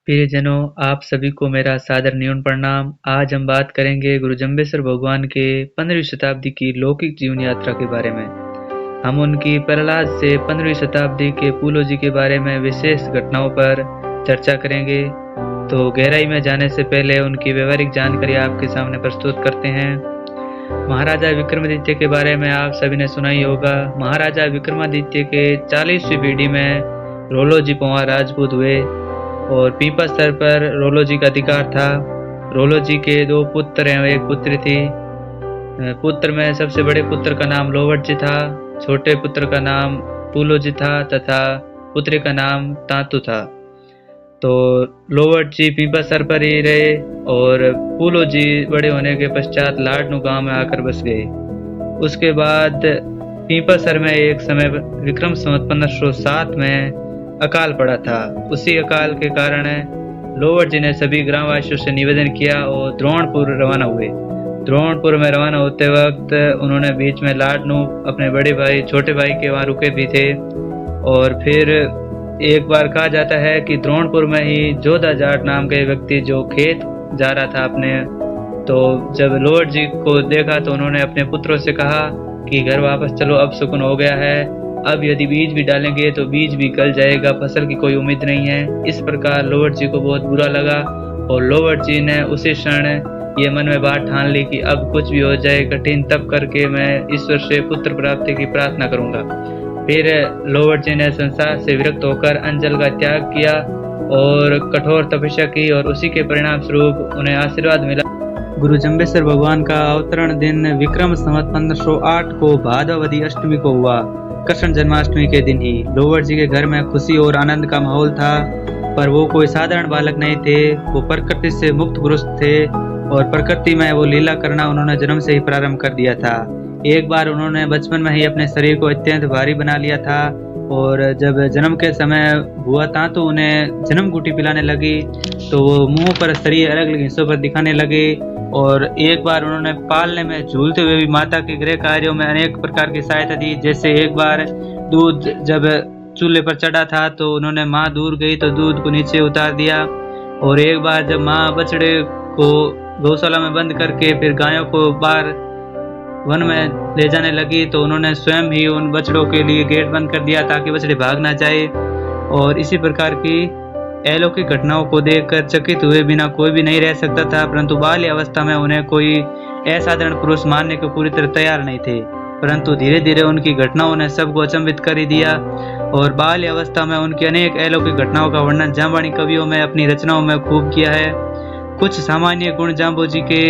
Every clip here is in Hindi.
प्रियजनों, आप सभी को मेरा सादर न्यून प्रणाम। आज हम बात करेंगे गुरु जम्बेश्वर भगवान के 15वीं शताब्दी की लौकिक जीवन यात्रा के बारे में। हम उनकी प्रहलाद से 15वीं शताब्दी के पूलो जी के बारे में विशेष घटनाओं पर चर्चा करेंगे। तो गहराई में जाने से पहले उनकी व्यवहारिक जानकारी आपके सामने प्रस्तुत करते हैं। महाराजा विक्रमादित्य के बारे में आप सभी ने सुना ही होगा। महाराजा विक्रमादित्य के 40वीं पीढ़ी में रोलोजी पंवार राजपूत हुए और पीपा स्तर पर रोलोजी का अधिकार था। रोलोजी के 2 पुत्र हैं, एक पुत्री थी। पुत्र में सबसे बड़े पुत्र का नाम लोवटजी था, छोटे पुत्र का नाम पूलोजी था तथा पुत्री का नाम तांतु था। तो लोवटजी पीपा स्तर पर ही रहे और पूलोजी बड़े होने के पश्चात लाडनू गांव में आकर बस गए। उसके बाद पीपा स्तर में एक समय विक्रम संवत 1507 में अकाल पड़ा था। उसी अकाल के कारण लोवर जी ने सभी ग्रामवासियों से निवेदन किया और द्रोणपुर रवाना हुए। द्रोणपुर में रवाना होते वक्त उन्होंने बीच में लाडनू अपने बड़े भाई छोटे भाई के वहाँ रुके भी थे। और फिर एक बार कहा जाता है कि द्रोणपुर में ही जोधा जाट नाम के व्यक्ति जो खेत जा रहा था अपने, तो जब लोवर जी को देखा तो उन्होंने अपने पुत्रों से कहा कि घर वापस चलो, अब सुकून हो गया है। अब यदि बीज भी डालेंगे तो बीज भी गल जाएगा, फसल की कोई उम्मीद नहीं है। इस प्रकार लोवर जी को बहुत बुरा लगा और लोवर जी ने उसी क्षण ये मन में बात ठान ली कि अब कुछ भी हो जाए कठिन, तब करके मैं ईश्वर से पुत्र प्राप्ति की प्रार्थना करूंगा। फिर लोवर जी ने संसार से विरक्त होकर अंजल का त्याग किया और कठोर तपस्या की और उसी के परिणाम स्वरूप उन्हें आशीर्वाद मिला। गुरु जम्बेश्वर भगवान का अवतरण दिन विक्रम संवत 1508 को भादवदी अष्टमी को हुआ। कृष्ण जन्माष्टमी के दिन ही लोवर जी के घर में खुशी और आनंद का माहौल था, पर वो कोई साधारण बालक नहीं थे। वो प्रकृति से मुक्त पुरुष थे और प्रकृति में वो लीला करना उन्होंने जन्म से ही प्रारंभ कर दिया था। एक बार उन्होंने बचपन में ही अपने शरीर को अत्यंत भारी बना लिया था और जब जन्म के समय हुआ था तो उन्हें जन्म गुटी पिलाने लगी, तो वो मुंह पर शरीर अलग अलग हिस्सों पर दिखाने लगे। और एक बार उन्होंने पालने में झूलते हुए भी माता के गृह कार्यों में अनेक प्रकार की सहायता दी। जैसे एक बार दूध जब चूल्हे पर चढ़ा था तो उन्होंने माँ दूर गई तो दूध को नीचे उतार दिया। और एक बार जब माँ बछड़े को गौशाला में बंद करके फिर गायों को बाहर वन में ले जाने लगी तो उन्होंने स्वयं ही उन बछड़ों के लिए गेट बंद कर दिया ताकि बछड़े भाग ना जाए। और इसी प्रकार की अलौकिक घटनाओं को देखकर चकित हुए बिना कोई भी नहीं रह सकता था, परंतु बाल्य अवस्था में उन्हें कोई असाधारण पुरुष मानने को पूरी तरह तैयार नहीं थे। परंतु धीरे धीरे उनकी घटनाओं ने सबको अचंभित कर ही दिया और बाल्य अवस्था में उनकी अनेक अलौकिक घटनाओं का वर्णन जाम्बानी कवियों में अपनी रचनाओं में खूब किया है। कुछ सामान्य गुण जाम्बो जी के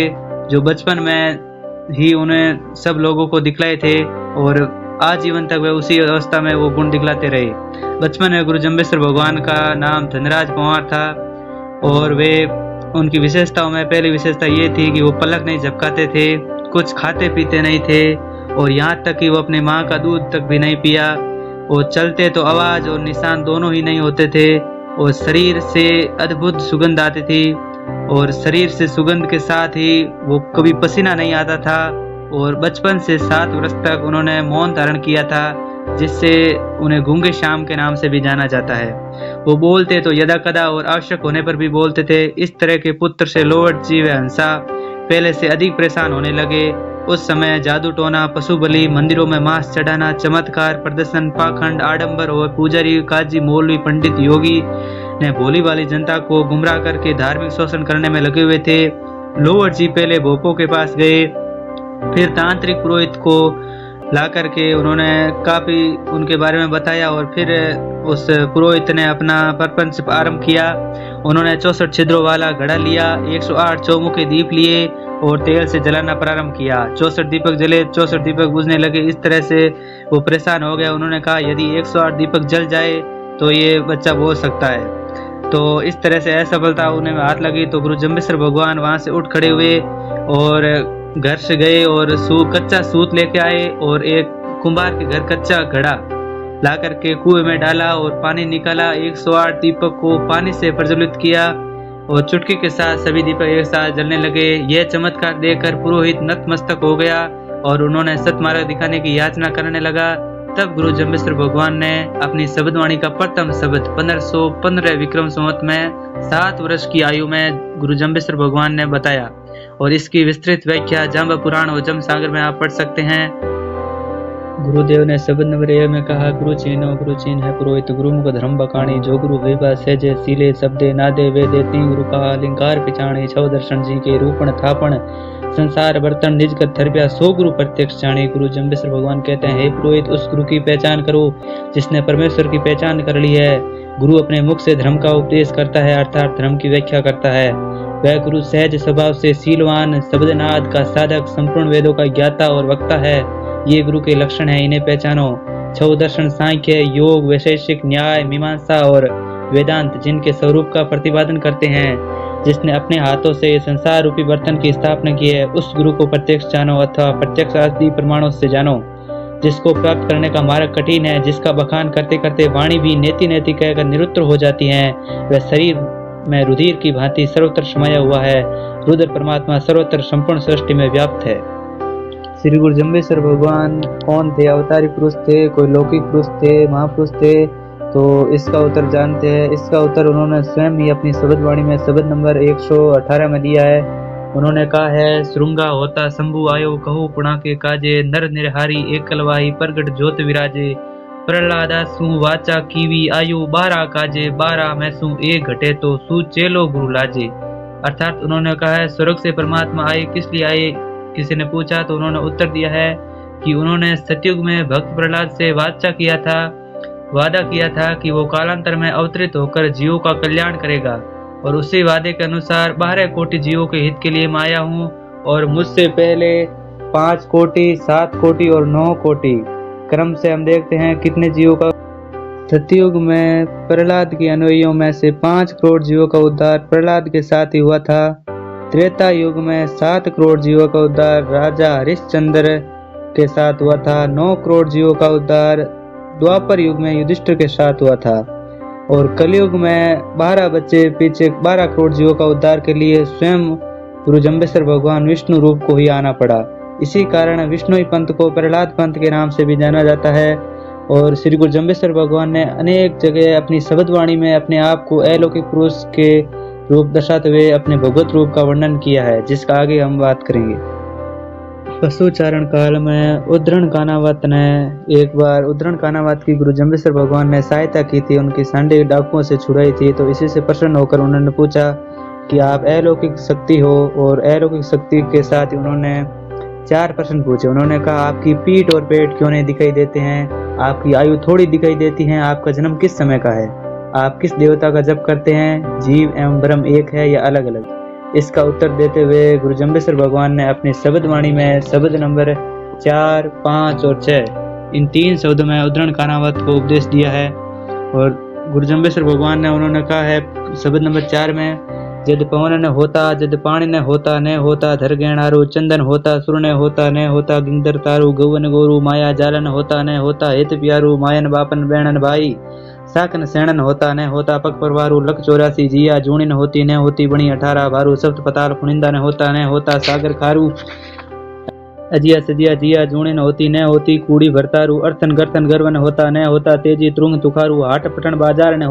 जो बचपन में ही उन्हें सब लोगों को दिखलाए थे और आजीवन तक वे उसी अवस्था में वो गुण दिखलाते रहे। बचपन में गुरु जम्बेश्वर भगवान का नाम धनराज पंवार था और वे उनकी विशेषताओं में पहली विशेषता ये थी कि वो पलक नहीं झपकाते थे, कुछ खाते पीते नहीं थे और यहाँ तक कि वो अपनी माँ का दूध तक भी नहीं पिया। और चलते तो आवाज और निशान दोनों ही नहीं होते थे और शरीर से अद्भुत सुगंध आती थी और शरीर से सुगंध के साथ ही वो कभी पसीना नहीं आता था। और बचपन से 7 वर्ष तक उन्होंने मौन धारण किया था, जिससे उन्हें गूंगे श्याम के नाम से भी जाना जाता है। वो बोलते तो यदा कदा और आवश्यक होने पर भी बोलते थे। इस तरह के पुत्र से लोवर जी व हंसा पहले से अधिक परेशान होने लगे। उस समय जादू टोना, पशु बलि, मंदिरों में मांस चढ़ाना, चमत्कार प्रदर्शन, पाखंड, आडंबर और पुजारी, काजी, मौलवी, पंडित, योगी ने भोली वाली जनता को गुमराह करके धार्मिक शोषण करने में लगे हुए थे। लोवर जी पहले भोपों के पास गए, फिर तांत्रिक पुरोहित को ला करके उन्होंने काफी उनके बारे में बताया और फिर उस पुरोहित ने अपना प्रपंच आरंभ किया। उन्होंने 64 छिद्रों वाला घड़ा लिया, 108 चौमुखी दीप लिए और तेल से जलाना प्रारंभ किया। 64 दीपक जले, 64 दीपक बुझने लगे। इस तरह से वो परेशान हो गया। उन्होंने कहा यदि 108 दीपक जल जाए तो ये बच्चा बोल सकता है। तो इस तरह से असफलता उन्हें हाथ लगी तो गुरु जम्बेश्वर भगवान वहां से उठ खड़े हुए और घर से गए और कच्चा सूत लेके आए और एक कुंभार के घर कच्चा घड़ा ला करके कुएं में डाला और पानी निकाला। 108 दीपक को पानी से प्रज्वलित किया और चुटकी के साथ सभी दीपक एक साथ जलने लगे। यह चमत्कार देखकर पुरोहित नतमस्तक हो गया और उन्होंने सतमार्ग दिखाने की याचना करने लगा। तब गुरु जम्बेश्वर भगवान ने अपनी शब्दवाणी का प्रथम शब्द 1515 विक्रम संवत में 7 वर्ष की आयु में गुरु जम्बेश्वर भगवान ने बताया और इसकी विस्तृत व्याख्या जाम्ब पुराण और जम सागर में आप पढ़ सकते हैं। गुरुदेव ने शब्द नंबर 1 में कहा, गुरु चीन है पुरोहित गुरु मुख धर्म बकाणी जो गुरु विभा सहजे सीले शब्दे नादे वेदे तीन गुरु कहा लिंकार पिछाणी छव दर्शन जी के रूपण थापण संसार बर्तन निजगत थरप्या सो गुरु प्रत्यक्ष जाने। गुरु जम्बेश्वर भगवान कहते हैं, हे पुरोहित उस गुरु की पहचान करो जिसने परमेश्वर की पहचान कर ली है। गुरु अपने मुख से धर्म का उपदेश करता है अर्थात धर्म की व्याख्या करता है। वह गुरु सहज स्वभाव से शीलवान शब्दनाद का साधक संपूर्ण वेदों का ज्ञाता और वक्ता है। ये गुरु के लक्षण है, इन्हें पहचानो। छह दर्शन सांख्य योग वैशेषिक न्याय मीमांसा और वेदांत जिनके स्वरूप का प्रतिपादन करते हैं, जिसने अपने हाथों से संसार रूपी बर्तन की स्थापना की है, उस गुरु को प्रत्यक्ष जानो अथवा प्रत्यक्ष आदि प्रमाणों से जानो। जिसको प्राप्त करने का मार्ग कठिन है, जिसका बखान करते करते वाणी भी नेति नेति कहकर निरुत्तर हो जाती है, वह शरीर में रुधिर की भांति सर्वत्र समाया हुआ है। रुद्र परमात्मा सर्वत्र संपूर्ण सृष्टि में व्याप्त है। श्री गुरु जम्बेश्वर भगवान कौन थे? अवतारी पुरुष थे, कोई लौकिक पुरुष थे, महापुरुष थे? तो इसका उत्तर जानते हैं। इसका उत्तर उन्होंने स्वयं ही अपनी शब्दवाणी में शब्द नंबर 118 में दिया है। उन्होंने कहा है, श्रृंगा होता शंभु आयो कहु पुणा के काजे नर निरहारी एकलवाही प्रगट ज्योत विराजे प्रहलादासु वाचा कीवी आयु 12 काजे 12 में सु एक घटे तो सु चेलो गुरु लाजे। अर्थात उन्होंने कहा है, स्वर्ग से परमात्मा आए किस लिए आए? किसी ने पूछा तो उन्होंने उत्तर दिया है कि उन्होंने सतयुग में भक्त प्रहलाद से वादा किया था कि वो कालांतर में अवतरित होकर जीवों का कल्याण करेगा और उसी वादे के अनुसार 12 कोटि जीवों के हित के लिए मैं आया हूँ और मुझसे पहले 5 कोटि 7 कोटि और 9 कोटि क्रम से हम देखते हैं कितने जीवों का। सतयुग में प्रहलाद के अनुयायियों में से 5 करोड़ जीवों का उद्धार प्रहलाद के साथ ही हुआ था। त्रेता युग में 7 करोड़ जीवों का उद्धार राजा हरिश्चंद्र के साथ हुआ था। 9 करोड़ जीवों का उद्धार द्वापर युग में युधिष्ठिर के साथ हुआ था और कलयुग में 12 बच्चे पीछे 12 करोड़ जीवों का उद्धार के लिए स्वयं गुरु जम्बेश्वर भगवान विष्णु रूप को ही आना पड़ा। इसी कारण विष्णु पंथ को प्रहलाद पंथ के नाम से भी जाना जाता है। और श्री गुरु जम्बेश्वर भगवान ने अनेक जगह अपनी शब्दवाणी में अपने आप को अलौकिक पुरुष के रूप दर्शाते हुए अपने भगवत रूप का वर्णन किया है, जिसका आगे हम बात करेंगे। पशुचारण काल में उद्धरण कानावत ने एक बार उद्धरण कानावत की गुरु जम्बेश्वर भगवान ने सहायता की थी, उनकी सांडे डाकुओं से छुड़ाई थी। तो इसी से प्रसन्न होकर उन्होंने पूछा कि आप अलौकिक शक्ति हो, और अलौकिक शक्ति के साथ उन्होंने 4 प्रश्न पूछे। उन्होंने कहा, आपकी पीठ और पेट क्यों नहीं दिखाई देते हैं? आपकी आयु थोड़ी दिखाई देती है? आपका जन्म किस समय का है? आप किस देवता का जप करते हैं? जीव एवं ब्रह्म एक है या अलग अलग? इसका उत्तर देते हुए गुरु जम्बेश्वर भगवान ने अपनी शब्दवाणी में शब्द नंबर 4, 5 और 6 इन 3 शब्दों में उद्धरण कानावत को उपदेश दिया है। और गुरु जम्बेश्वर भगवान ने उन्होंने कहा है शब्द नंबर 4 में, जद पवन न होता जद पाणी न होता न होता धर गहणारू चंदन होता सुर न होता न होता गिंदर तारू गौवन गोरू माया जालन होता न होता हित प्यारू मायन बापन बैणन भाई साकन सैणन होता न होता पग परवारू लख 84 जिया जूणी न होती बणी 18 भारू सप्त पताल फुनिंदा न होता सागर खारू अजिया सजिया जिया जूणी न होती कूड़ी भरतारू अर्थन गर्तन गर्व न होता तेजी त्रुंग तुखारू हाट पटन बाजार न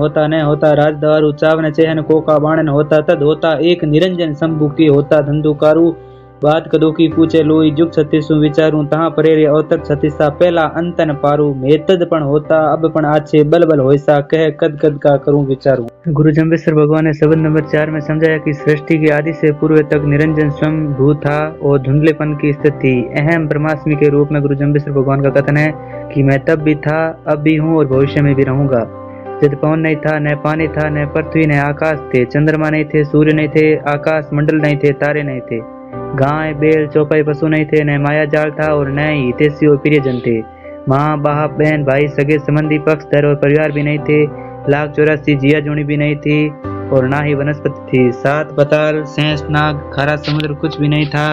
होता राजदवारू चावन चेहन कोका बाणन होता तद होता एक निरंजन शंभु की होता धंधुकारू बात कदो की पूछे लोई जुग छत्तीसु विचारू तहाँ परेरे अवतर छत्तीसा पहला अंतन पारू मेतद पण होता अब पण आछे बल बल होइसा कह कद कद का करूं विचारू। गुरु जम्बेश्वर भगवान ने शब्द नंबर 4 में समझाया कि सृष्टि के आदि से पूर्व तक निरंजन स्वयं भू था और धुंधलेपन की स्थिति थी। अहम ब्रह्मास्मि के रूप में गुरु जम्बेश्वर भगवान का कथन है कि मैं तब भी था, अब भी हूँ और भविष्य में भी रहूंगा। जब पवन नहीं था, न पानी था, न पृथ्वी, न आकाश थे, चंद्रमा नहीं थे, सूर्य नहीं थे, आकाश मंडल नहीं थे, तारे नहीं थे, गाय बैल चौपाई पशु नहीं थे, न माया जाल था और न ही हितैषी और प्रियजन थे। माँ बाप बहन भाई सगे संबंधी पक्षधर और परिवार भी नहीं थे। 1,84 जिया जोड़ी भी नहीं थी और ना ही वनस्पति थी। 7 पताल शेष नाग खारा समुद्र कुछ भी नहीं था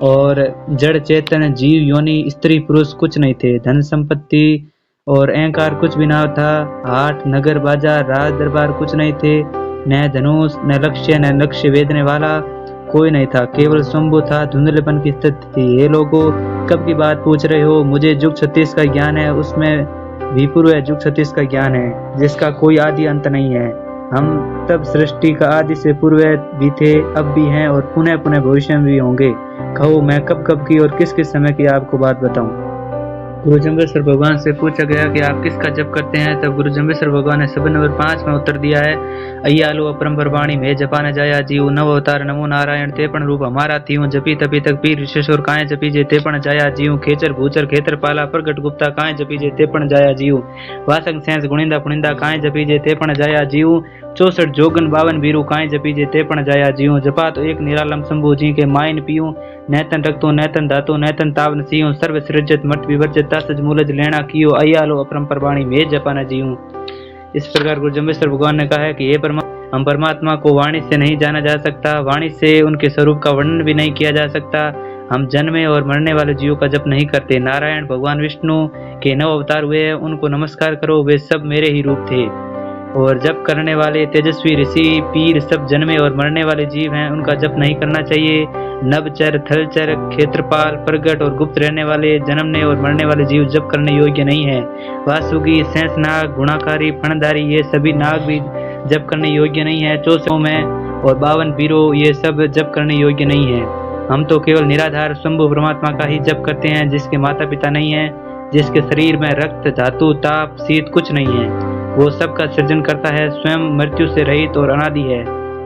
और जड़ चेतन जीव योनि स्त्री पुरुष कुछ नहीं थे। धन संपत्ति और अहंकार कुछ भी ना था। हाट नगर बाजार राज दरबार कुछ नहीं थे। न धनुष न लक्ष्य वेदने वाला कोई नहीं था। केवल शंभु था। धुंधलेपन की स्थिति थी। हे लोगों, कब की बात पूछ रहे हो? मुझे जुग 36 का ज्ञान है, उसमें भी पूर्व जुग 36 का ज्ञान है जिसका कोई आदि अंत नहीं है। हम तब सृष्टि का आदि से पूर्व भी थे, अब भी हैं और पुनः पुनः भविष्य में भी होंगे। कहो मैं कब कब की और किस किस समय की आपको बात बताऊं? गुरु जम्बेश्वर भगवान से पूछा गया कि आप किसका जप करते हैं? तब गुरु जम्बेश्वर भगवान ने शब्द नंबर 5 में उत्तर दिया है, अय्यालो अपरंपर वाणी में जपा न जाया जीव नव अवतार नमो नारायण तेपन रूप हमारा तीऊ जपी तपी तक पीर विशेश्वर काए जपी जे तेपन जाया जीव खेचर भूचर खेतर पाला प्रगट गुप्ता काए जपी जे तेपन जाया जीव वासंग सेंस गुणिंदा पुणिंदा काए जपी जे तेपन जाया जीव 64 जोगन 52 बीरू काए जपी जे तेपन जाया जीव जपा तो एक निरालम शंभु जी के माइन पीऊं नैतन रक्तो नैतन धातो नैतन तावन सीऊं सर्व सृजत मट विवर्जित तसज मूलज लेना कियो अय्यालो अपरंपर वाणी में जपा न जीऊं। इस प्रकार गुरु जम्बेश्वर भगवान ने कहा है कि हम परमात्मा को वाणी से नहीं जाना जा सकता, वाणी से उनके स्वरूप का वर्णन भी नहीं किया जा सकता। हम जन्मे और मरने वाले जीवों का जप नहीं करते। नारायण भगवान विष्णु के 9 अवतार हुए हैं, उनको नमस्कार करो, वे सब मेरे ही रूप थे। और जप करने वाले तेजस्वी ऋषि पीर सब जन्मे और मरने वाले जीव हैं, उनका जप नहीं करना चाहिए। नभचर थलचर क्षेत्रपाल प्रगट और गुप्त रहने वाले जन्मने और मरने वाले जीव जप करने योग्य नहीं है। वासुकी शेषनाग गुणाकारी फणधारी ये सभी नाग भी जप करने योग्य नहीं है। 64 में और 52 बीरो ये सब जप करने योग्य नहीं है। हम तो केवल निराधार शंभु परमात्मा का ही जप करते हैं, जिसके माता पिता नहीं है, जिसके शरीर में रक्त धातु ताप शीत कुछ नहीं है। वो सबका सृजन करता है, स्वयं मृत्यु से रहित और अनादि है।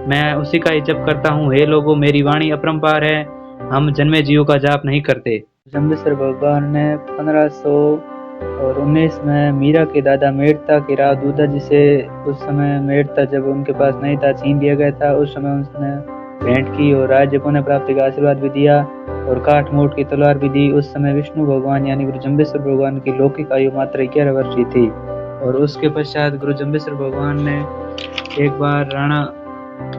मैं उसी का ही जप करता हूँ। हे लोगों, मेरी वाणी अपरंपार है, हम जन्मे जीवों का जाप नहीं करते। जम्बेश्वर भगवान ने 1519 में मीरा के दादा मेड़ता के राव दूधा जी से, उस समय मेड़ता जब उनके पास नहीं था, छीन लिया गया था, उस समय उसने भेंट की और राज्य पुनः प्राप्ति का आशीर्वाद भी दिया और काठ मोट की तलवार भी दी। उस समय विष्णु भगवान यानी गुरु जम्बेश्वर भगवान की लौकिक आयु मात्र 11 वर्ष की थी। और उसके पश्चात गुरु जम्बेश्वर भगवान ने एक बार राणा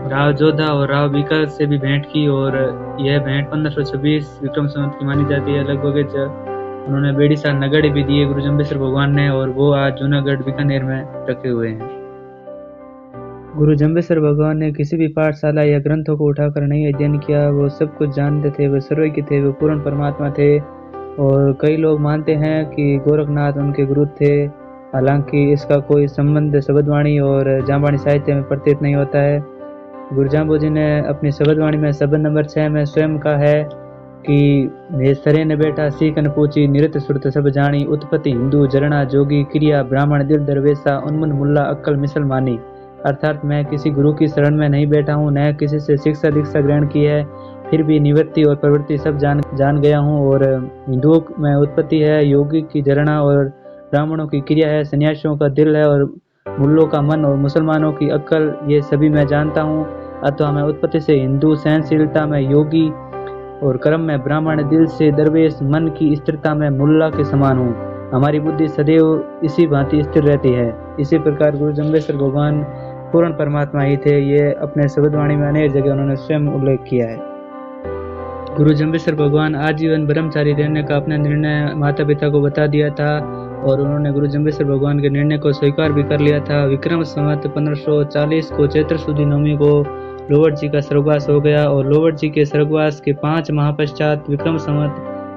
राव जोधा और राव बीका से भी भेंट की और यह भेंट 1526 विक्रम संवत की मानी जाती है लगभग। उन्होंने बेड़ीसा नगड़ भी दिए गुरु जम्बेश्वर भगवान ने, और वो आज जूनागढ़ बीकानेर में रखे हुए हैं। गुरु जम्बेश्वर भगवान ने किसी भी पाठशाला या ग्रंथों को उठाकर नहीं अध्ययन किया, वो सब कुछ जानते थे, वे सर्वज्ञ थे, वे पूर्ण परमात्मा थे। और कई लोग मानते हैं कि गोरखनाथ उनके गुरु थे, हालांकि इसका कोई संबंध शब्दवाणी और जामवाणी साहित्य में प्रतीत नहीं होता है। गुरु जाम्बू जी ने अपनी शब्दवाणी में शब्द नंबर 6 में स्वयं कहा है कि सरे ने बैठा सीखन पूछी नृत्य सुरत सब जानी उत्पत्ति हिंदू जरणा जोगी क्रिया ब्राह्मण दिल दरवेशा उन्मन मुल्ला अक्कल मुसलमानी। अर्थात मैं किसी गुरु की शरण में नहीं बैठा हूँ, न किसी से शिक्षा दीक्षा ग्रहण की है, फिर भी निवृत्ति और प्रवृत्ति सब जान गया हूँ। और हिंदुओं में उत्पत्ति है, योगी की जरणा और ब्राह्मणों की क्रिया है, सन्यासियों का दिल है और मुल्लों का मन और मुसलमानों की अक्ल, ये सभी मैं जानता हूँ। अतः मैं उत्पत्ति से हिंदू, सहनशीलता में योगी और कर्म में ब्राह्मण, दिल से दरवेश, मन की स्थिरता में मुल्ला के समान हूँ। हमारी बुद्धि सदैव इसी भांति स्थिर रहती है। इसी प्रकार गुरु जम्बेश्वर भगवान पूर्ण परमात्मा ही थे। ये अपने शब्दवाणी में अनेक जगह उन्होंने स्वयं उल्लेख किया है। गुरु जम्बेश्वर भगवान आजीवन ब्रह्मचारी रहने का अपना निर्णय माता पिता को बता दिया था और उन्होंने गुरु जम्बेश्वर भगवान के निर्णय को स्वीकार भी कर लिया था। विक्रम संवत 1540 को चैत्र सुदी नवमी को लोवट जी का स्वर्गवास हो गया और लोवट जी के स्वर्गवास के 5 माह पश्चात विक्रम संवत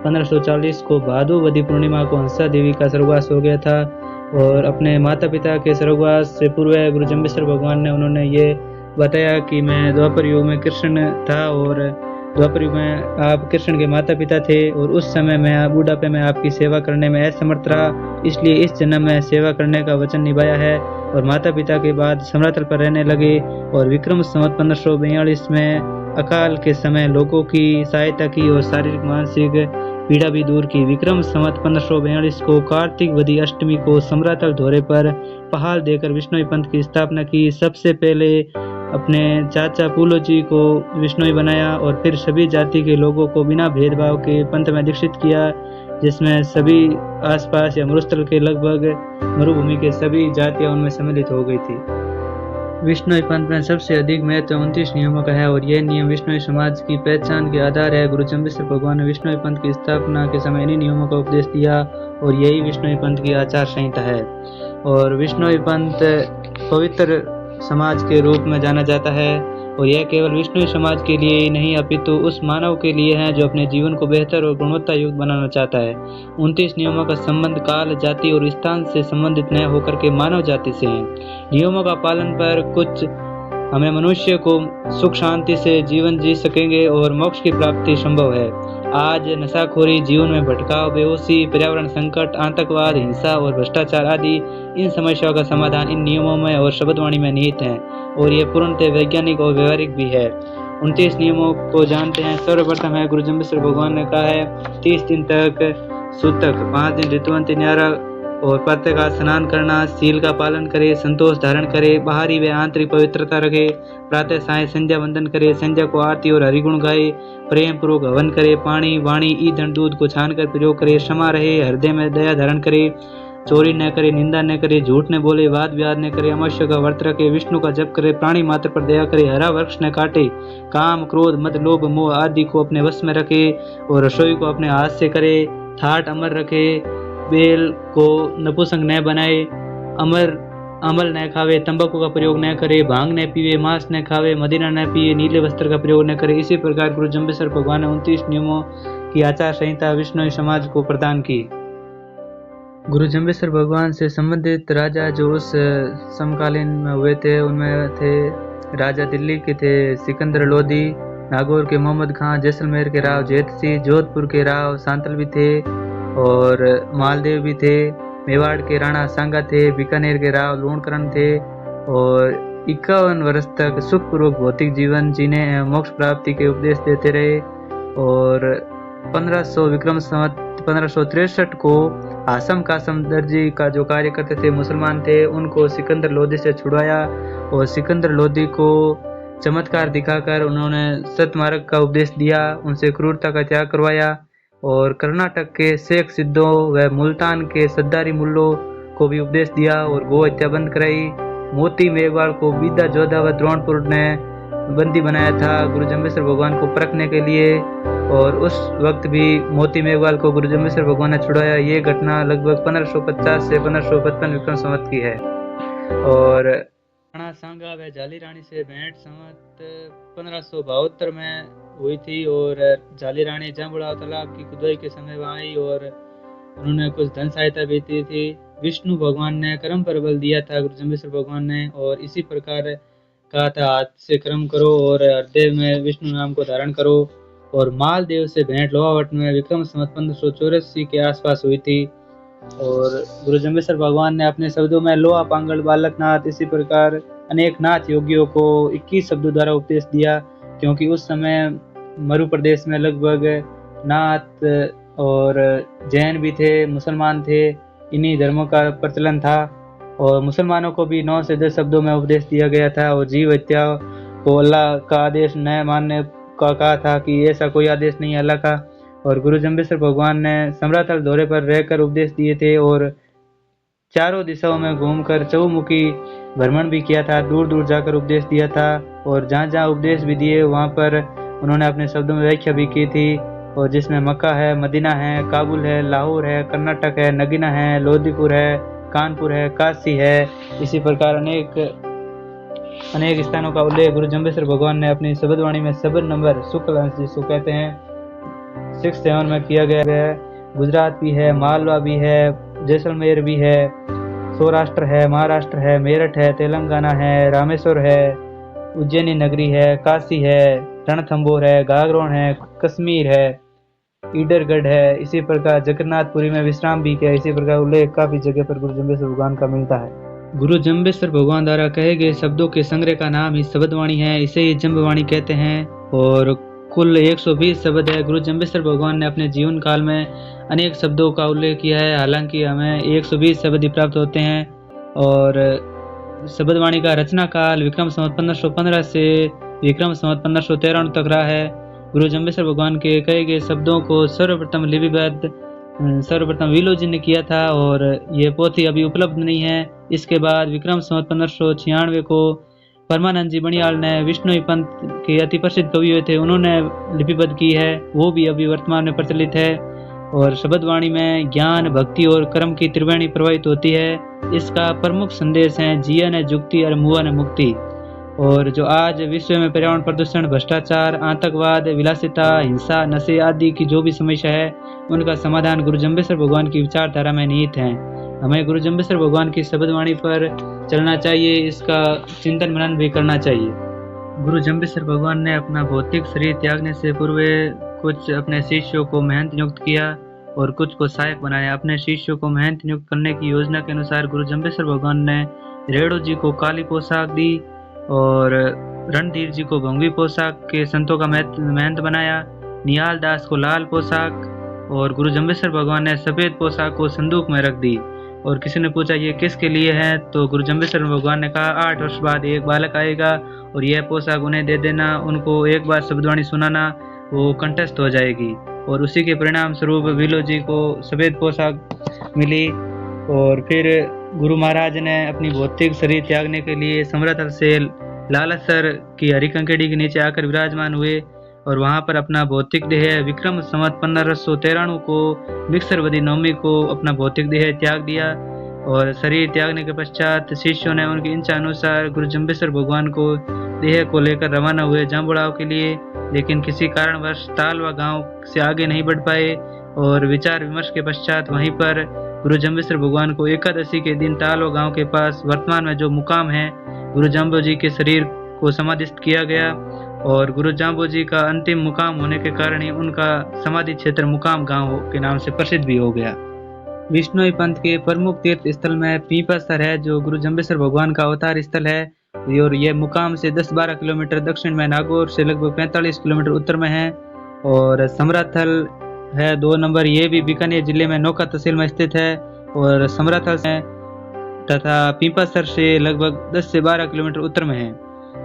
1540 को भादोवदी पूर्णिमा को हंसा देवी का स्वर्गवास हो गया था। और अपने माता पिता के स्वर्गवास से पूर्व गुरु जम्बेश्वर भगवान ने उन्होंने ये बताया कि मैं द्वापर युग में कृष्ण था और द्वापर युग में आप कृष्ण के माता पिता थे और उस समय मैं बुढ़ापे में आपकी सेवा करने में असमर्थ रहा, इसलिए इस जन्म में सेवा करने का वचन निभाया है। और माता पिता के बाद समरातल पर रहने लगे और विक्रम संवत 1542 में अकाल के समय लोगों की सहायता की और शारीरिक मानसिक पीड़ा भी दूर की। विक्रम संवत 1542 को कार्तिक वदी अष्टमी को समरातल धोरे पर पहाड़ देकर विष्णुई पंथ की स्थापना की। सबसे पहले अपने चाचा पूलो जी को विष्णुई बनाया और फिर सभी जाति के लोगों को बिना भेदभाव के पंथ में दीक्षित किया, जिसमें सभी आसपास या मरुस्थल के लगभग मरुभूमि के सभी जातियां उनमें सम्मिलित हो गई थी। विष्णुई पंथ में सबसे अधिक महत्व 29 नियमों का है और यह नियम विष्णुई समाज की पहचान के आधार है। गुरु जम्बेश्वर भगवान ने विष्णुई पंथ की स्थापना के समय इन्हीं नियमों का उपदेश दिया और यही विष्णुई पंथ की आचार संहिता है। और विष्णुई पंथ पवित्र समाज के रूप में जाना जाता है और यह केवल विष्णु समाज के लिए ही नहीं अपितु उस मानव के लिए है जो अपने जीवन को बेहतर और गुणवत्ता युक्त बनाना चाहता है। 29 नियमों का संबंध काल, जाति और स्थान से संबंधित न होकर के मानव जाति से है। नियमों का पालन पर कुछ हमें मनुष्य को सुख शांति से जीवन जी सकेंगे और मोक्ष की प्राप्ति संभव है। आज नशाखोरी, जीवन में भटकाव, बेहोशी, पर्यावरण संकट, आतंकवाद, हिंसा और भ्रष्टाचार आदि इन समस्याओं का समाधान इन नियमों में और शब्दवाणी में निहित है और ये पूर्णतः वैज्ञानिक और व्यवहारिक भी है। 29 नियमों को जानते हैं। सर्वप्रथम है, गुरु जम्बेश्वर भगवान ने कहा है 30 दिन तक सूतक, 5 दिन ऋतुवंती न्यारा और प्रत्येक का स्नान करना, सील का पालन करे, संतोष धारण करे, बाहरी व आंतरिक पवित्रता रखे, प्रातः साय संध्या वंदन करे, संध्या को आरती और हरिगुण गाए, प्रेम पूर्वक हवन करे, पानी, वाणी, ईंधन, दूध को छानकर प्रयोग करे, क्षमा रहे, हृदय में दया धारण करे, चोरी न करे, निंदा न करे, झूठ न बोले, वाद विवाद न करे, अमवस्या का व्रत रखे, विष्णु का जप करे, प्राणी मात्र पर दया करे, हरा वृक्ष न काटे, काम, क्रोध, मद, लोभ, मोह आदि को अपने वश में रखे और रसोई को अपने हाथ से करे, ठाट अमर रखे, बेल को नपुंसक न बनाए, अमल न खावे, तंबाकू का प्रयोग न करे, भांग न पीवे, मांस न खावे, मदिरा न पिए, नीले वस्त्र का प्रयोग न करे। इसी प्रकार गुरु जम्बेश्वर भगवान ने 29 नियमों की आचार संहिता विष्णु समाज को प्रदान की। गुरु जम्बेश्वर भगवान से संबंधित राजा जो उस समकालीन में हुए थे उनमें थे राजा दिल्ली के थे सिकंदर लोधी, नागौर के मोहम्मद खां, जैसलमेर के राव जैत सिंह, जोधपुर के राव सांतल भी थे और मालदेव भी थे, मेवाड़ के राणा सांगा थे, बीकानेर के राव लूणकरण थे और 51 वर्ष तक सुखपूर्वक भौतिक जीवन जीने एवं मोक्ष प्राप्ति के उपदेश देते रहे। और 1500 विक्रम संवत 1563 को आसम कासम दर्जी का जो कार्य करते थे मुसलमान थे उनको सिकंदर लोधी से छुड़ाया और सिकंदर लोधी को चमत्कार दिखाकर उन्होंने सतमार्ग का उपदेश दिया, उनसे क्रूरता का त्याग करवाया और कर्नाटक के शेख सिद्धों व मुल्तान के सद्दारी मुल्लों को भी उपदेश दिया और गौ हत्या बंद कराई। मोती मेघवाल को बीदा जोधा व द्रोणपुर ने बंदी बनाया था गुरु जम्बेश्वर भगवान को परखने के लिए और उस वक्त भी मोती मेघवाल को गुरु जम्बेश्वर भगवान ने छुड़ाया। ये घटना लगभग 1550 से 1555 विक्रम संवत की है। और राणा सांगा व जाली रानी से भेंट संवत 1572 में हुई थी और जाली रानी जांबुड़ा तालाब की खुदाई के समय वहां आई और उन्होंने कुछ धन सहायता भी दी थी। विष्णु भगवान ने कर्म पर बल दिया था गुरु जम्बेश्वर भगवान ने और इसी प्रकार कहा था हाथ से कर्म करो और हृदय में विष्णु नाम को धारण करो। और मालदेव से भेंट लोहावट में विक्रम संवत 1584 के आसपास हुई थी और गुरु जम्बेश्वर भगवान ने अपने शब्दों में लोहा पांगल बालकनाथ इसी प्रकार अनेक नाथ योगियों को 21 शब्दों द्वारा उपदेश दिया, क्योंकि उस समय मरु प्रदेश में लगभग नाथ और जैन भी थे, मुसलमान थे, इन्हीं धर्मों का प्रचलन था और मुसलमानों को भी 9 से 10 शब्दों में उपदेश दिया गया था और जीव हत्या को अल्लाह का आदेश न मानने का कहा था कि ऐसा कोई आदेश नहीं है अल्लाह का। और गुरु जम्बेश्वर भगवान ने सम्रातल दौरे पर रहकर उपदेश दिए थे और चारों दिशाओं में घूमकर चौमुखी भ्रमण भी किया था, दूर दूर जाकर उपदेश दिया था और जहाँ जहाँ उपदेश भी दिए वहाँ पर उन्होंने अपने शब्दों में व्याख्या भी की थी और जिसमें मक्का है, मदीना है, काबुल है, लाहौर है, कर्नाटक है, नगीना है, लोधीपुर है, कानपुर है, काशी है, इसी प्रकार अनेक स्थानों का उल्लेख गुरु जम्बेश्वर भगवान ने अपनी शब्दवाणी में शब्द नंबर शुक्ल अंश जिसको कहते हैं 67 में किया गया है। गुजरात भी है, मालवा भी है, जैसलमेर भी है, सौराष्ट्र है, महाराष्ट्र है, मेरठ है, तेलंगाना है, रामेश्वर है, उज्जैनी नगरी है, काशी है, रणथंबोर है, गागरोन है, कश्मीर है, ईडरगढ़ है, इसी प्रकार जगन्नाथपुरी में विश्राम भी किया। इसी प्रकार उल्लेख काफी जगह पर गुरु जम्बेश्वर भगवान का मिलता है। गुरु जम्बेश्वर भगवान द्वारा कहे गए शब्दों के संग्रह का नाम ही शब्दवाणी है, इसे ही जम्बवाणी कहते हैं और कुल 120 शब्द है। गुरु जम्बेश्वर भगवान ने अपने जीवन काल में अनेक शब्दों का उल्लेख किया है, हालांकि हमें 120 शब्द ही प्राप्त होते हैं। और शब्दवाणी का रचना काल विक्रम संवत 1515 से विक्रम संवत 1593 तक रहा है। गुरु जम्बेश्वर भगवान के कहे गए शब्दों को सर्वप्रथम विलो जी ने किया था और यह पोथी अभी उपलब्ध नहीं है। इसके बाद विक्रम संवत 1596 को परमानंद जी बनियाल ने विष्णु पंथ के अति प्रसिद्ध कवि हुए थे, उन्होंने लिपिबद्ध की है, वो भी अभी वर्तमान में प्रचलित है। और शब्दवाणी में ज्ञान, भक्ति और कर्म की त्रिवेणी प्रवाहित होती है। इसका प्रमुख संदेश है जियन है जुक्ति और मुअन है मुक्ति। और जो आज विश्व में पर्यावरण प्रदूषण, भ्रष्टाचार, आतंकवाद, विलासिता, हिंसा, नशे आदि की जो भी समस्या है उनका समाधान गुरु जम्बेश्वर भगवान की विचारधारा में निहित है। हमें गुरु जम्बेश्वर भगवान की शब्दवाणी पर चलना चाहिए, इसका चिंतन मनन भी करना चाहिए। गुरु जम्बेश्वर भगवान ने अपना भौतिक शरीर त्यागने से पूर्व कुछ अपने शिष्यों को महंत नियुक्त किया और कुछ को सहायक बनाया। अपने शिष्यों को महंत नियुक्त करने की योजना के अनुसार गुरु जम्बेश्वर भगवान ने रेणु जी को काली पोशाक दी और रणधीर जी को भंगी पोशाक के संतों का महंत बनाया। निहाल दास को लाल पोशाक और गुरु जम्बेश्वर भगवान ने सफेद पोशाक को संदूक में रख दी। और किसी ने पूछा ये किसके लिए है, तो गुरु जम्बेश्वर भगवान ने कहा 8 वर्ष बाद एक बालक आएगा और यह पोशाक उन्हें दे देना, उनको एक बार शब्दवाणी सुनाना, वो कंठस्थ हो जाएगी। और उसी के परिणाम स्वरूप विलो जी को सफेद पोशाक मिली। और फिर गुरु महाराज ने अपनी भौतिक शरीर त्यागने के लिए समरथल से लालसर की हरिकंकेड़ी के नीचे आकर विराजमान हुए और वहां पर अपना भौतिक देह विक्रम संवत 1593 को मिक्सरवदी नवमी को अपना भौतिक देह त्याग दिया। और शरीर त्यागने के पश्चात शिष्यों ने उनकी इच्छा अनुसार गुरु जम्बेश्वर भगवान को देह को लेकर रवाना हुए जाम्बुड़ाव के लिए, लेकिन किसी कारणवश तालवा गांव से आगे नहीं बढ़ पाए। और विचार विमर्श के पश्चात वहीं पर गुरु जम्बेश्वर भगवान को एकादशी के दिन तालवा गांव के पास वर्तमान में जो मुकाम है गुरु जाम्बो जी के शरीर को समाधिस्थ किया गया। और गुरु जाम्बो जी का अंतिम मुकाम होने के कारण ही उनका समाधि क्षेत्र मुकाम गांव के नाम से प्रसिद्ध भी हो गया। विष्णोई पंथ के प्रमुख तीर्थ स्थल में पीपासर है जो गुरु जम्बेश्वर भगवान का अवतार स्थल है और यह मुकाम से 10-12 किलोमीटर दक्षिण में, नागौर से लगभग 45 किलोमीटर उत्तर में है। और समराथल है 2 नंबर, ये भी बीकानेर जिले में नौका तहसील में स्थित है और समराथल से तथा पीपासर से लगभग 10 से 12 किलोमीटर उत्तर में है।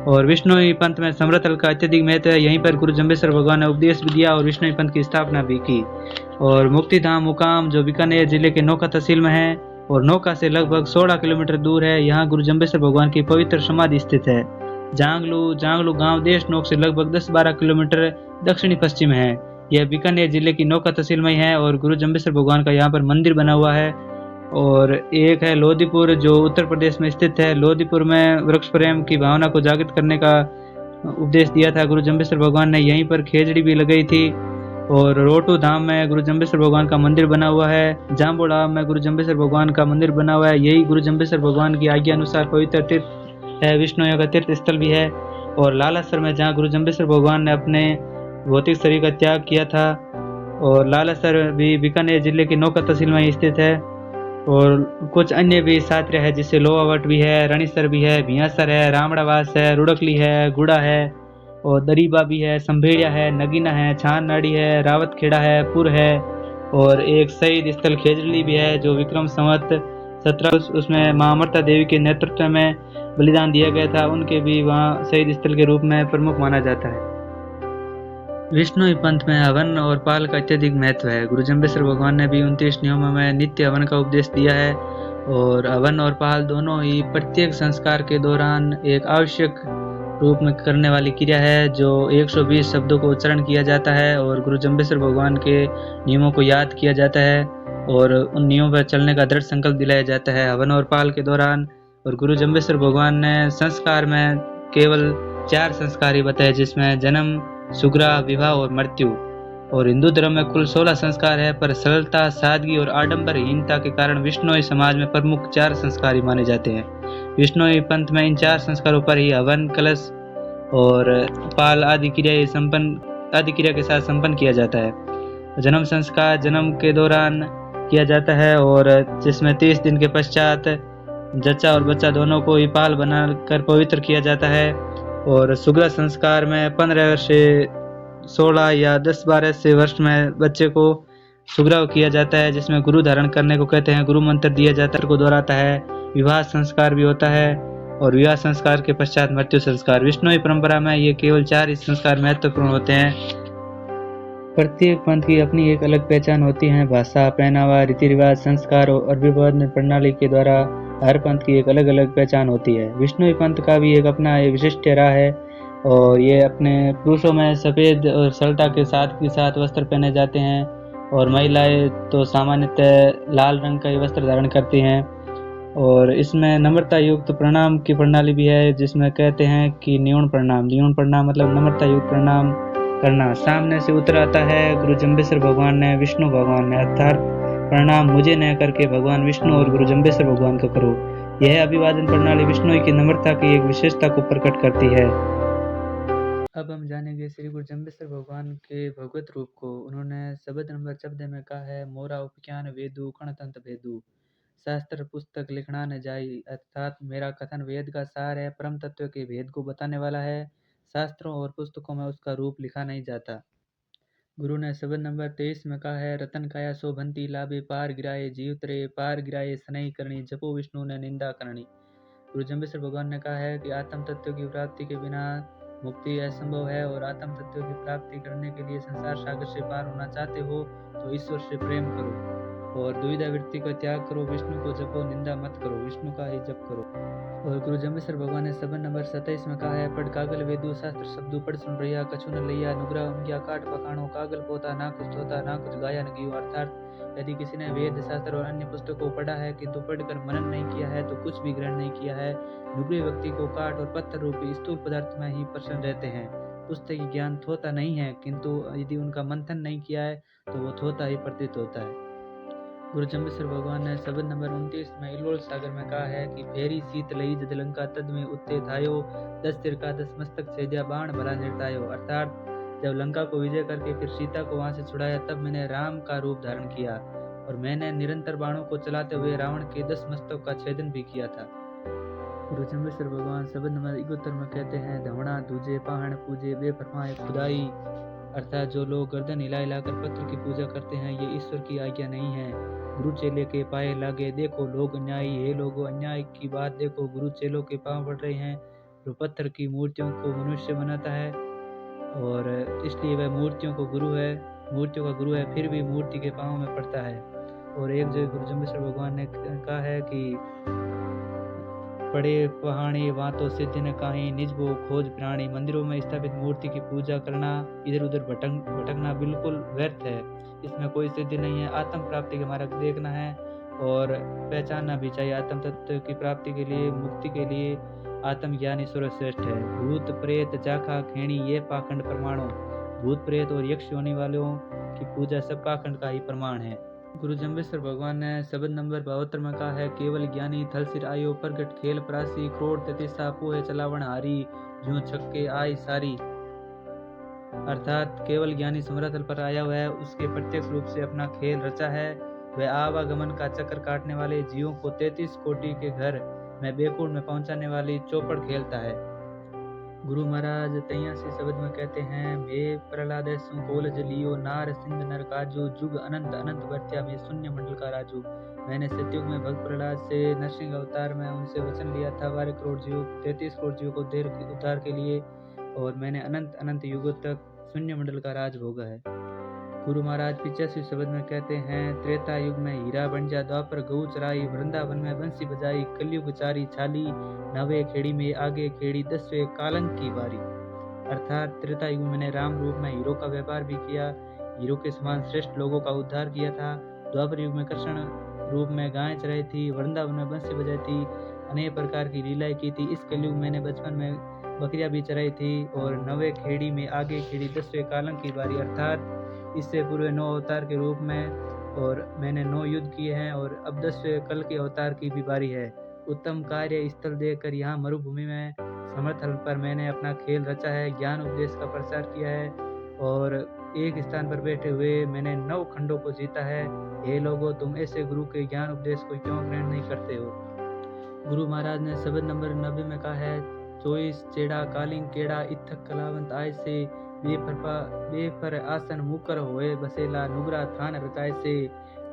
और विष्णोई पंथ में समराथल का अत्यधिक महत्व है। यहीं पर गुरु जम्बेश्वर भगवान ने उपदेश भी दिया और विष्णोई पंथ की स्थापना भी की। और मुक्तिधाम मुकाम जो बीकानेर जिले के नौका तहसील में है और नौका से लगभग 16 किलोमीटर दूर है। यहाँ गुरु जम्बेश्वर भगवान की पवित्र समाधि स्थित है। जांगलू गांव देश नौक से लगभग 10-12 किलोमीटर दक्षिणी पश्चिम है। यह बीकानेर जिले की नौका तहसील में है और गुरु जम्बेश्वर भगवान का यहाँ पर मंदिर बना हुआ है। और एक है लोधीपुर जो उत्तर प्रदेश में स्थित है। लोधीपुर में वृक्ष प्रेम की भावना को जागृत करने का उपदेश दिया था गुरु जम्बेश्वर भगवान ने। यहीं पर खेजड़ी भी लगाई थी। और रोटू धाम में गुरु जम्बेश्वर भगवान का मंदिर बना हुआ है। जाम्बुड़ा में गुरु जम्बेश्वर भगवान का मंदिर बना हुआ है। यही गुरु जम्बेश्वर भगवान की आज्ञा अनुसार पवित्र तीर्थ है, विष्णु का तीर्थ स्थल भी है। और लालासर में जहाँ गुरु जम्बेश्वर भगवान ने अपने भौतिक शरीर का त्याग किया था। और लालासर भी बीकानेर जिले की नौका तहसील में स्थित है। और कुछ अन्य भी सात्र है जिससे लोहावट भी है, रणीसर भी है, भियासर है, रामड़ावास है, रुड़कली है, गुड़ा है और दरीबा भी है, संभेड़िया है, नगीना है, छान नाड़ी है, रावतखेड़ा है, पुर है। और एक शहीद स्थल खेजड़ी भी है जो विक्रम संवत 17 उसमें मां अमृता देवी के नेतृत्व में बलिदान दिया गया था, उनके भी वहाँ शहीद स्थल के रूप में प्रमुख माना जाता है। विष्णोई पंथ में हवन और पाल का अत्यधिक महत्व है। गुरु जम्बेश्वर भगवान ने भी 29 नियमों में नित्य हवन का उपदेश दिया है। और हवन और पाल दोनों ही प्रत्येक संस्कार के दौरान एक आवश्यक रूप में करने वाली क्रिया है जो 120 शब्दों को उच्चारण किया जाता है और गुरु जम्बेश्वर भगवान के नियमों को याद किया जाता है और उन नियमों पर चलने का दृढ़ संकल्प दिलाया जाता है हवन और पाल के दौरान। और गुरु जम्बेश्वर भगवान ने संस्कार में केवल 4 संस्कार ही बताए जिसमें जन्म, सुग्रा, विवाह और मृत्यु। और हिंदू धर्म में कुल 16 संस्कार है, पर सरलता, सादगी और आडंबरहीनता के कारण विष्णोई समाज में प्रमुख 4 संस्कार ही माने जाते हैं। विष्णोई पंथ में इन 4 संस्कारों पर ही हवन, कलश और पाल आदि क्रिया के साथ संपन्न किया जाता है। जन्म संस्कार जन्म के दौरान किया जाता है और जिसमें 30 दिन के पश्चात जच्चा और बच्चा दोनों को ही पाल बनाकर पवित्र किया जाता है। और सुग्रा संस्कार में 15 से 16 या 10-12 से वर्ष में बच्चे को सुग्राव किया जाता है जिसमें गुरु धारण करने को कहते हैं, गुरु मंत्र दिया जाता है, को दोहराता है। विवाह संस्कार भी होता है और विवाह संस्कार के पश्चात मृत्यु संस्कार। विष्णोई परंपरा में ये केवल 4 ही संस्कार महत्वपूर्ण होते हैं। प्रत्येक पंथ की अपनी एक अलग पहचान होती है। भाषा, पहनावा, रीति रिवाज, संस्कार और विभिन्न प्रणाली के द्वारा हर पंथ की एक अलग अलग पहचान होती है। विष्णोई पंथ का भी एक अपना विशिष्ट राह है और ये अपने पुरुषों में सफ़ेद और सरलता के साथ वस्त्र पहने जाते हैं और महिलाएं तो सामान्यतः लाल रंग का ही वस्त्र धारण करती हैं। और इसमें नम्रता युक्त प्रणाम की प्रणाली भी है, जिसमें कहते हैं कि न्यून प्रणाम मतलब नम्रता युक्त प्रणाम करना। सामने से उत्तर आता है गुरु जम्बेश्वर भगवान ने विष्णु भगवान ने, अर्थात प्रणाम मुझे न करके भगवान विष्णु और गुरु जम्बेश्वर भगवान को करो। यह अभिवादन प्रणाली विष्णु की नम्रता की एक विशेषता को प्रकट करती है। अब हम जानेंगे श्री गुरु जम्बेश्वर भगवान के भगवत रूप को। उन्होंने शब्द नंबर 14 में कहा है, मोरा उपज्ञान वेदु कणतंत भेदु, शास्त्र पुस्तक लिखना न जाई, अर्थात मेरा कथन वेद का सार है, परम तत्व के भेद को बताने वाला है। शास्त्रों और पुस्तकों में उसका रूप लिखा नहीं जाता। गुरु ने शब्द नंबर 23 में कहा है, रतन काया शोभंती लाभे पार गिराए जीव तरे, पार गिराए स्नई करणी, जपो विष्णु ने निंदा करणी। गुरु जम्बेश्वर भगवान ने कहा है कि आत्म तत्व की प्राप्ति के बिना मुक्ति असंभव है, और आत्म तत्व की प्राप्ति करने के लिए संसार सागर से पार होना चाहते हो तो ईश्वर से प्रेम करो और दुविधा वृत्ति का त्याग करो, विष्णु को जपो, निंदा मत करो, विष्णु का ही जप करो। और गुरु जम्बेश्वर भगवान ने शब्द नंबर 27 में कहा है, पढ़ कागल वेदु शास्त्र शब्दु पढ़ सुन रैया, कछु न लैया, नुगरा उनकिया काट पकाणो, कागल पोता ना कुछ धोता ना कुछ गाया न गियो। अर्थात यदि किसी ने वेद शास्त्र और अन्य पुस्तकों को पढ़ा है किंतु पढ़कर मनन नहीं किया है तो कुछ भी ग्रहण नहीं किया है। नुगरे व्यक्ति को काट और पत्थर रूपी स्थूल पदार्थ में ही प्रसन्न रहते हैं। पुस्तकी ज्ञान थोता नहीं है, किंतु यदि उनका मंथन नहीं किया है तो वो थोता ही प्रतीत होता है। गुरु जम्बेश्वर भगवान ने शब्द नंबर 29 में इलोल सागर में कहा है कि फेरी सीत लई जद लंका तद में उत्ते थायो, 10 सिर का 10 मस्तक छेदिया बाण भला निर्तायो। अर्थात जब लंका को विजय करके फिर सीता को वहां से छुड़ाया तब मैंने राम का रूप धारण किया और मैंने निरंतर बाणों को चलाते हुए रावण के 10 मस्तकों का छेदन भी किया था। गुरु जम्बेश्वर भगवान शब्द नंबर 71 में कहते हैं, धवणा दूजे पाहण पूजे बेफरमाए खुदाई। अर्थात जो लोग गर्दन हिला हिलाकर पत्थर की पूजा करते हैं ये ईश्वर की आज्ञा नहीं है। गुरु चेले के पाए लागे देखो लोग अन्यायी, हे लोगों अन्याय की बात देखो, गुरु चेलों के पांव पड़ रहे हैं। जो पत्थर की मूर्तियों को मनुष्य बनाता है और इसलिए वह मूर्तियों का गुरु है, फिर भी मूर्ति के पांव में पड़ता है। और एक जगह गुरु जम्बेश्वर भगवान ने कहा है कि पड़े पहाड़ी वातो सिद्धि न काहीं, निजबो खोज प्राणी। मंदिरों में स्थापित मूर्ति की पूजा करना, इधर उधर भटकना बिल्कुल व्यर्थ है, इसमें कोई सिद्धि नहीं है। आत्म प्राप्ति का मार्ग देखना है और पहचानना भी चाहिए। आत्म तत्व की प्राप्ति के लिए, मुक्ति के लिए आत्मज्ञानी सर्वश्रेष्ठ है। भूत प्रेत जाखा खेणी ये पाखंड प्रमाणों, भूत प्रेत और यक्ष होने वालों की पूजा सब पाखंड का ही प्रमाण है। गुरु जम्बेश्वर भगवान ने शब्द नंबर 72 में कहा है, केवल ज्ञानी थल सिर आयो, प्रगट खेल प्रासी, क्रोध ततिसा पोहे चलावण हारी, ज्यों छक्के आई सारी। अर्थात केवल ज्ञानी समरातल पर आया हुआ है, उसके प्रत्यक्ष रूप से अपना खेल रचा है। वह आवागमन का चक्कर काटने वाले जीवों को 33 कोटि के घर में बेकुंड में पहुंचाने वाली चौपड़ खेलता है। गुरु महाराज 83 शब्द में कहते हैं, मे प्रहलाद कोल जलियो, नार सिंध नर काजू, जुग अनंत अनंत वर्त्या में शून्य मंडल का राजू। मैंने सतयुग में भक्त प्रहलाद से नरसिंह अवतार में उनसे वचन लिया था 12 करोड़ जीव 33 करोड़ जीवों को उद्धार के लिए, और मैंने अनंत अनंत युगों तक शून्य मंडल का राज भोगा है। गुरु महाराज 85 शब्द में कहते हैं, त्रेता युग में हीरा बन जा, द्वापर गऊ चराई, वृंदावन में बंसी बजाई, कलयुग चारी छाली, नवे खेड़ी में आगे खेड़ी, 10वें कालंक की बारी। अर्थात त्रेता युग में मैंने राम रूप में हीरो का व्यापार भी किया, हीरो के समान श्रेष्ठ लोगों का उद्धार किया था। द्वापर युग में कृष्ण रूप में गाय चराई थी, वृंदावन में बंसी बजाई थी, अनेक प्रकार की लीलाएं की थी। इस कलयुग मैंने बचपन में बकरियां भी चराई थी, और नवे खेड़ी में आगे खेड़ी, 10वें कालंक की बारी। अर्थात इससे पूर्व 9 अवतार के रूप में और मैंने 9 युद्ध किए हैं, और अब 10वें कल के अवतार की भी बारी है। उत्तम कार्य स्थल देखकर यहाँ मरुभूमि में समर्थल पर मैंने अपना खेल रचा है, ज्ञान उपदेश का प्रचार किया है, और एक स्थान पर बैठे हुए मैंने 9 खंडों को जीता है। हे लोगों, तुम ऐसे गुरु के ज्ञान उपदेश को क्यों ग्रहण नहीं करते हो। गुरु महाराज ने शब्द नंबर 90 में कहा है, 24 चेड़ा कालिंग केड़ा, इत्थक कलावंत आय से, बेफर आसन मुकर होए बसेला, नुगरा थान रचाए से,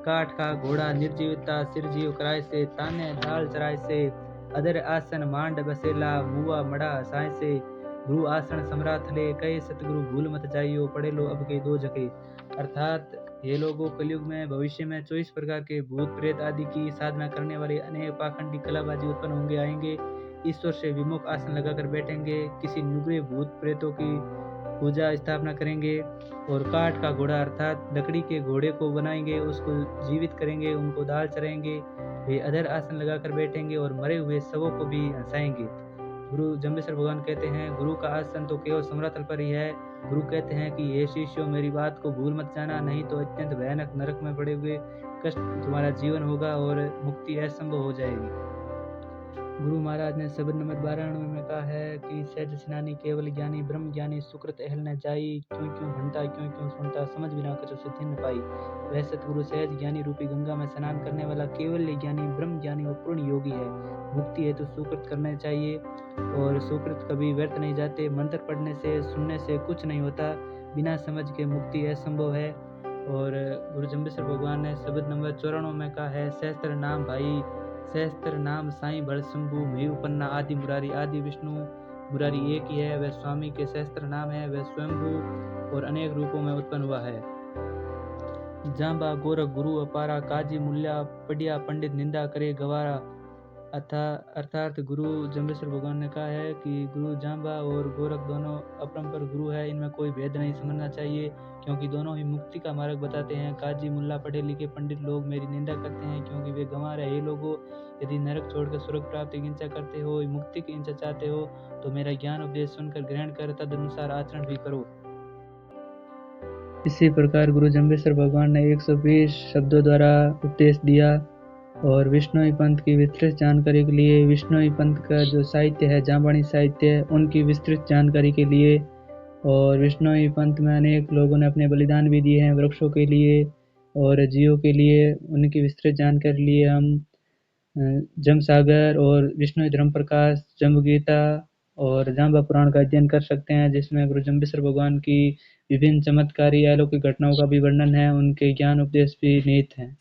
काठ का घोड़ा निर्जीवता सिर जीव कराए से, ताने दाल चराए से, अदर आसन मांड बसेला, मुआ मड़ा हसाए से, गुरु आसन सम्राट ले, कहे सतगुरु भूल मत जाइयो, पढ़े लो अब के दो जगह। अर्थात ये लोगों कलयुग में भविष्य में 24 प्रकार के भूत प्रेत आदि की साधना करने वाले अनेक पाखंडी कलाबाजी उत्पन्न होंगे, आएंगे, ईश्वर से विमुख आसन लगाकर बैठेंगे, किसी नुगरे भूत प्रेतों की पूजा स्थापना करेंगे, और काठ का घोड़ा अर्थात लकड़ी के घोड़े को बनाएंगे, उसको जीवित करेंगे, उनको दाल चराएंगे, वे अधर आसन लगाकर बैठेंगे और मरे हुए शवों को भी हंसाएंगे। गुरु जम्बेश्वर भगवान कहते हैं, गुरु का आसन तो केवल समरातल पर ही है। गुरु कहते हैं कि हे शिष्यों, मेरी बात को भूल मत जाना, नहीं तो अत्यंत भयानक नरक में पड़े हुए कष्ट तुम्हारा जीवन होगा और मुक्ति असंभव हो जाएगी। गुरु महाराज ने शब्द नंबर 92 में कहा है कि सहज स्नानी केवल ज्ञानी ब्रह्म ज्ञानी सुकृत अहल न जाई, क्यों क्यों घंटा क्यों क्यों सुनता, समझ बिना कछु सिद्धि न पाई। वह सतगुरु सहज ज्ञानी रूपी गंगा में स्नान करने वाला केवल ज्ञानी ब्रह्म ज्ञानी और पूर्ण योगी है। मुक्ति है तो सुकृत करना चाहिए और सुकृत कभी व्यर्थ नहीं जाते। मंत्र पढ़ने से सुनने से कुछ नहीं होता, बिना समझ के मुक्ति असंभव है। और गुरु जम्बेश्वर भगवान ने शब्द नंबर 94 में कहा है, सहस्त्र नाम भाई सहस्त्र नाम साईं भर शंभु मेरु पन्ना आदि मुरारी। आदि विष्णु मुरारी एक ही है, वह स्वामी के सहस्त्र नाम है, वह स्वयंभू और अनेक रूपों में उत्पन्न हुआ है। जांबा गोरख गुरु अपारा, काजी मुल्ला पढ़िया पंडित निंदा करे गवारा। अर्थात गुरु जम्बेश्वर भगवान ने कहा है कि गुरु जांबा और गोरख दोनों अपरंपर गुरु है, इनमें कोई भेद नहीं समझना चाहिए, क्योंकि दोनों ही मुक्ति का मार्ग बताते हैं। काजी मुल्ला पढ़े लिखे पंडित लोग मेरी निंदा करते हैं, क्योंकि वे गंवार है। हे लोगों, यदि नरक छोड़कर स्वर्ग प्राप्ति की इच्छा करते हो, मुक्ति की इच्छा चाहते हो, तो मेरा ज्ञान उपदेश सुनकर ग्रहण कर तदनुसार आचरण भी करो। इसी प्रकार गुरु जम्बेश्वर भगवान ने 120 शब्दों द्वारा उपदेश दिया। और विष्णुई पंथ की विस्तृत जानकारी के लिए, विष्णुई पंथ का जो साहित्य है, जामवाणी साहित्य, उनकी विस्तृत जानकारी के लिए, और विष्णुई पंथ में अनेक लोगों ने अपने बलिदान भी दिए हैं वृक्षों के लिए और जीवों के लिए, उनकी विस्तृत जानकारी लिए हम जमसागर और विष्णु धर्म प्रकाश, जम्बगीता और जांबा पुराण का अध्ययन कर सकते हैं, जिसमें गुरु जम्बेश्वर भगवान की विभिन्न चमत्कारी अलौकिक घटनाओं का भी वर्णन है, उनके ज्ञान उपदेश भी निहित हैं।